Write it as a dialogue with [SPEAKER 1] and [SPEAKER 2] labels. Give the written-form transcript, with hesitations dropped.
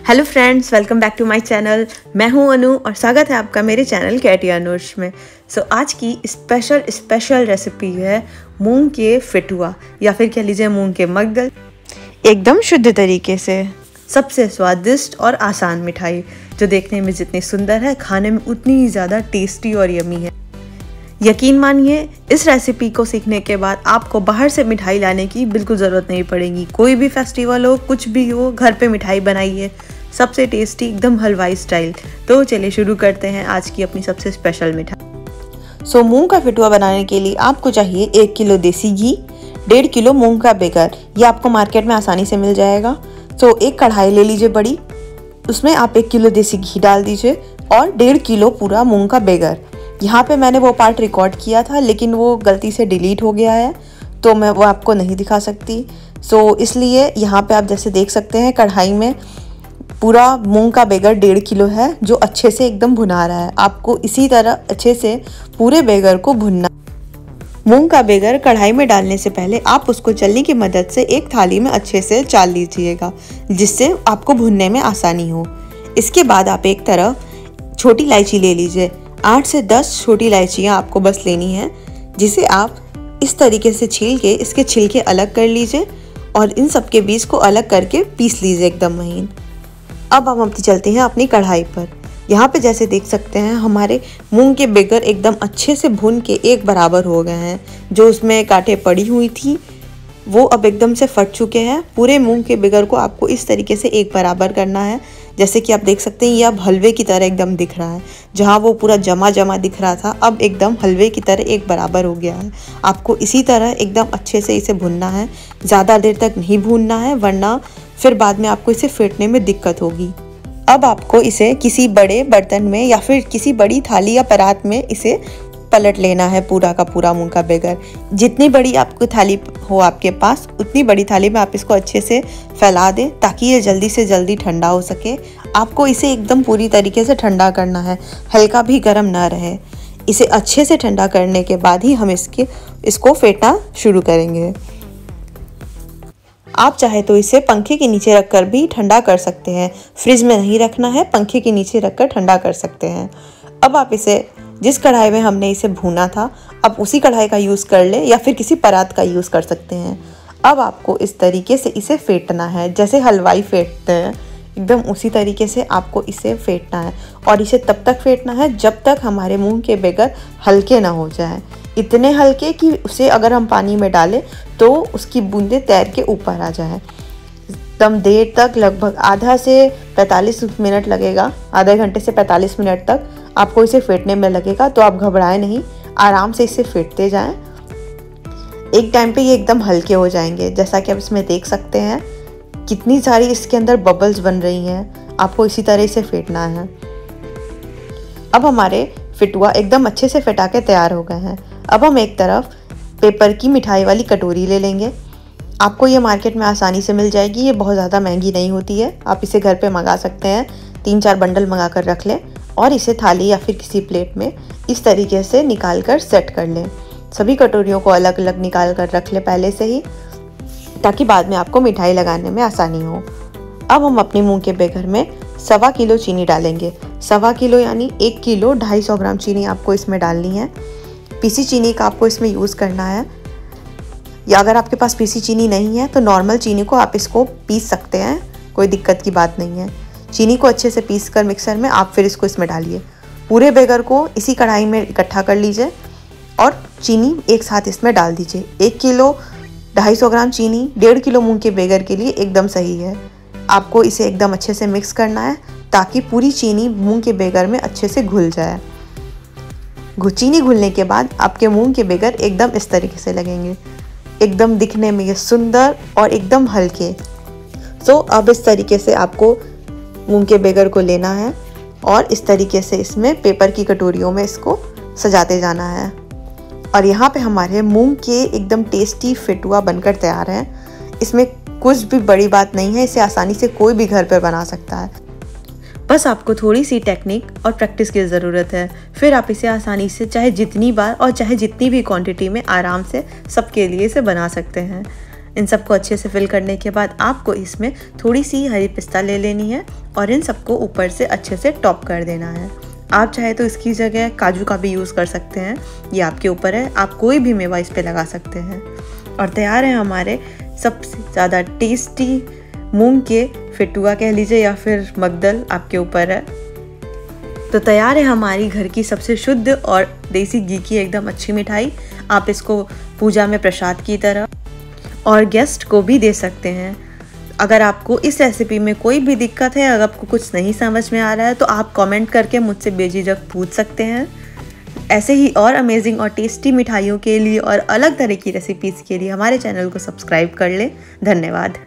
[SPEAKER 1] Hello friends, welcome back to my channel. मैं हूं अनु और स्वागत है आपका मेरे चैनल कैटी अनुष में। आज की स्पेशल रेसिपी है मूंग के फिटुआ या फिर कह लीजिए मूंग के मग्गल। एकदम शुद्ध तरीके से सबसे स्वादिष्ट और आसान मिठाई जो देखने में जितनी सुंदर है, खाने में उतनी ही ज़्यादा टेस्टी और यमी है। यकीन मानिए, इस रेसिपी को सीखने के बाद आपको बाहर से मिठाई लाने की बिल्कुल ज़रूरत नहीं पड़ेगी। कोई भी फेस्टिवल हो, कुछ भी हो, घर पे मिठाई बनाइए, सबसे टेस्टी एकदम हलवाई स्टाइल। तो चलिए शुरू करते हैं आज की अपनी सबसे स्पेशल मिठाई। मूंग का फिटुआ बनाने के लिए आपको चाहिए 1 किलो देसी घी, 1.5 किलो मूंग का बेगर, ये आपको मार्केट में आसानी से मिल जाएगा। एक कढ़ाई ले लीजिए बड़ी, उसमें आप 1 किलो देसी घी डाल दीजिए और 1.5 किलो पूरा मूंग का बेगर। यहाँ पे मैंने वो पार्ट रिकॉर्ड किया था लेकिन वो गलती से डिलीट हो गया है, तो मैं वो आपको नहीं दिखा सकती। इसलिए यहाँ पे आप जैसे देख सकते हैं कढ़ाई में पूरा मूंग का बेगर 1.5 किलो है जो अच्छे से एकदम भुना रहा है। आपको इसी तरह अच्छे से पूरे बेगर को भुनना। मूंग का बेगर कढ़ाई में डालने से पहले आप उसको चलनी की मदद से एक थाली में अच्छे से चाल लीजिएगा, जिससे आपको भुनने में आसानी हो। इसके बाद आप एक तरफ छोटी इलायची ले लीजिए। 8 से 10 छोटी इलायचियाँ आपको बस लेनी है, जिसे आप इस तरीके से छील के इसके छिलके अलग कर लीजिए और इन सब के बीज को अलग करके पीस लीजिए एकदम महीन। अब हम चलते हैं अपनी कढ़ाई पर। यहाँ पे जैसे देख सकते हैं हमारे मूंग के बेगर एकदम अच्छे से भून के एक बराबर हो गए हैं। जो उसमें कांटे पड़ी हुई थी वो अब एकदम से फट चुके हैं। पूरे मूंग के बेगर को आपको इस तरीके से एक बराबर करना है। जैसे कि आप देख सकते हैं ये अब हलवे की तरह एकदम दिख रहा है। जहाँ वो पूरा जमा जमा दिख रहा था, अब एकदम हलवे की तरह एक बराबर हो गया है। आपको इसी तरह एकदम अच्छे से इसे भुनना है, ज़्यादा देर तक नहीं भूनना है, वरना फिर बाद में आपको इसे फेंटने में दिक्कत होगी। अब आपको इसे किसी बड़े बर्तन में या फिर किसी बड़ी थाली या परात में इसे पलट लेना है, पूरा का पूरा मूंग का बेगर। जितनी बड़ी आपको थाली हो आपके पास, उतनी बड़ी थाली में आप इसको अच्छे से फैला दें ताकि ये जल्दी से जल्दी ठंडा हो सके। आपको इसे एकदम पूरी तरीके से ठंडा करना है, हल्का भी गर्म ना रहे। इसे अच्छे से ठंडा करने के बाद ही हम इसको फेंटना शुरू करेंगे। आप चाहे तो इसे पंखे के नीचे रखकर भी ठंडा कर सकते हैं। फ्रिज में नहीं रखना है, पंखे के नीचे रखकर ठंडा कर सकते हैं। अब आप इसे जिस कढ़ाई में हमने इसे भूना था, आप उसी कढ़ाई का यूज़ कर ले या फिर किसी परात का यूज़ कर सकते हैं। अब आपको इस तरीके से इसे फेंटना है, जैसे हलवाई फेंटते हैं, एकदम उसी तरीके से आपको इसे फेंटना है। और इसे तब तक फेंटना है जब तक हमारे मूंग के बेगर हल्के ना हो जाए। इतने हल्के कि उसे अगर हम पानी में डालें तो उसकी बूंदें तैर के ऊपर आ जाए। एकदम देर तक, लगभग आधा से 45 मिनट लगेगा, आधे घंटे से 45 मिनट तक आपको इसे फेंटने में लगेगा। तो आप घबराएं नहीं, आराम से इसे फेंटते जाएं। एक टाइम पे ये एकदम हल्के हो जाएंगे। जैसा कि आप इसमें देख सकते हैं कितनी सारी इसके अंदर बबल्स बन रही हैं। आपको इसी तरह से फेंटना है। अब हमारे फिटुआ एकदम अच्छे से फेंटा के तैयार हो गए हैं। अब हम एक तरफ पेपर की मिठाई वाली कटोरी ले लेंगे। आपको ये मार्केट में आसानी से मिल जाएगी, ये बहुत ज़्यादा महंगी नहीं होती है। आप इसे घर पे मंगा सकते हैं, 3-4 बंडल मंगा कर रख लें और इसे थाली या फिर किसी प्लेट में इस तरीके से निकाल कर सेट कर लें। सभी कटोरियों को अलग अलग निकाल कर रख लें पहले से ही, ताकि बाद में आपको मिठाई लगाने में आसानी हो। अब हम अपने मूंग के बेगर में 1.25 किलो चीनी डालेंगे। 1.25 किलो यानी 1 किलो 250 ग्राम चीनी आपको इसमें डालनी है। पीसी चीनी का आपको इसमें यूज़ करना है, या अगर आपके पास पीसी चीनी नहीं है तो नॉर्मल चीनी को आप इसको पीस सकते हैं, कोई दिक्कत की बात नहीं है। चीनी को अच्छे से पीस कर मिक्सर में आप फिर इसको इसमें डालिए। पूरे बेगर को इसी कढ़ाई में इकट्ठा कर लीजिए और चीनी एक साथ इसमें डाल दीजिए। 1 किलो 250 ग्राम चीनी 1.5 किलो मूंग के बेगर के लिए एकदम सही है। आपको इसे एकदम अच्छे से मिक्स करना है ताकि पूरी चीनी मूंग के बेगर में अच्छे से घुल जाए। चीनी घुलने के बाद आपके मूंग के बेगर एकदम इस तरीके से लगेंगे, एकदम दिखने में ये सुंदर और एकदम हल्के। अब इस तरीके से आपको मूंग के बेगर को लेना है और इस तरीके से इसमें पेपर की कटोरियों में इसको सजाते जाना है। और यहाँ पे हमारे मूंग के एकदम टेस्टी फिटुआ बनकर तैयार है। इसमें कुछ भी बड़ी बात नहीं है, इसे आसानी से कोई भी घर पर बना सकता है। बस आपको थोड़ी सी टेक्निक और प्रैक्टिस की ज़रूरत है, फिर आप इसे आसानी से चाहे जितनी बार और चाहे जितनी भी क्वांटिटी में आराम से सबके लिए इसे बना सकते हैं। इन सबको अच्छे से फिल करने के बाद आपको इसमें थोड़ी सी हरी पिस्ता ले लेनी है और इन सबको ऊपर से अच्छे से टॉप कर देना है। आप चाहे तो इसकी जगह काजू का भी यूज़ कर सकते हैं, ये आपके ऊपर है, आप कोई भी मेवा इस पे लगा सकते हैं। और तैयार है हमारे सबसे ज़्यादा टेस्टी मूंग के फिटुआ कह लीजिए या फिर मगदल, आपके ऊपर है। तो तैयार है हमारी घर की सबसे शुद्ध और देसी घी की एकदम अच्छी मिठाई। आप इसको पूजा में प्रसाद की तरह और गेस्ट को भी दे सकते हैं। अगर आपको इस रेसिपी में कोई भी दिक्कत है, अगर आपको कुछ नहीं समझ में आ रहा है तो आप कमेंट करके मुझसे बेझिझक पूछ सकते हैं। ऐसे ही और अमेजिंग और टेस्टी मिठाइयों के लिए और अलग तरह की रेसिपीज़ के लिए हमारे चैनल को सब्सक्राइब कर लें। धन्यवाद।